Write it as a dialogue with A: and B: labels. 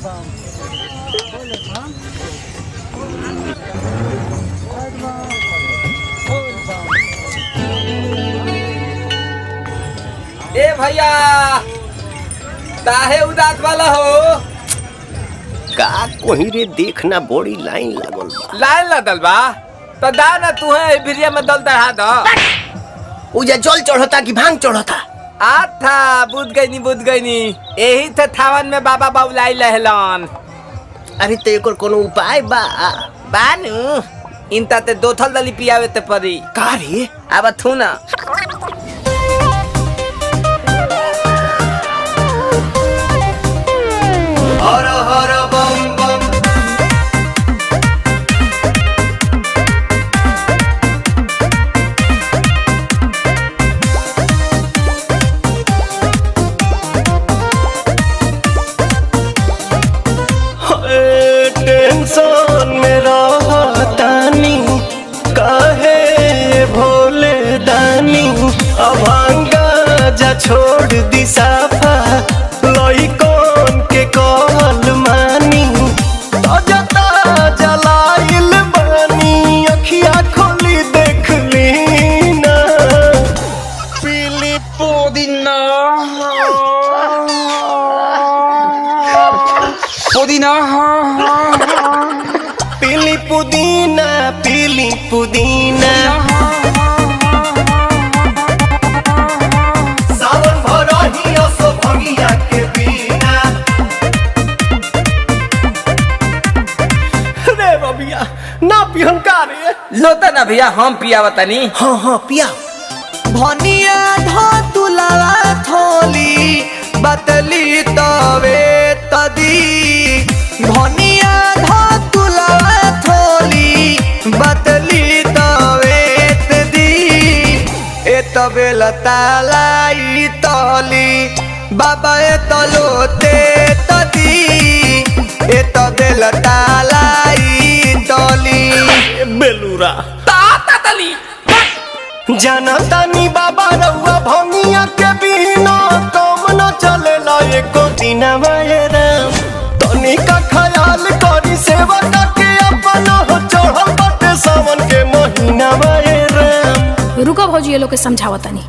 A: ए भैया काहे उदास वाला हो?
B: का कोही रे देखना बड़ी लाइन लागल बा।
A: लाइन लगल बा तो दा ना तू है भिरिया में दल दढ़ा दो।
B: उजा जल चढ़ता कि भांग चढ़ता?
A: था बुझ गई नी यही थे थावन में बाबा बाबुलाई लहलन।
B: अरे तो एकर कोनो उपाय बा?
A: बानू इनता ते दो थल दली पियावे ते परी।
B: का रे?
A: अब थू ना
B: हर हर बम बम। टेंशन में रहतानी काहे भोले दानी अभांगा जा छोड़ दी साफा लइकन के कहल मानी ताजा ताजा लाइल बानी अखिया खोली देख ली ना पीली पुदीना
A: पुदीना
B: पीली पुदीना पीली पुदीना सावन भरही असो भंगिया के बिना। रे रबिया ना पिहन का रे?
A: लोता ना भैया हम पियावा तनी।
B: हाँ हाँ पिया।
A: भनिया धो तुलावा थोली बतली तवे तदी। भनिया धो तुलावा थोली बतली तवे तदी। ए तबे लतालाई तली बाबा ए तलोते तदी। ए तबे लतालाई तली
B: बेलूरा
A: ताता तली
B: जानतानी बाबा रउआ भंगिया के बिना काम न चलेला एको दिन राम। तनी का ख्याल करी सेवा के अपन हो चढ़ल बाटे सावन के महीना राम।
C: रुको भौजी ये लोग के समझावतानी।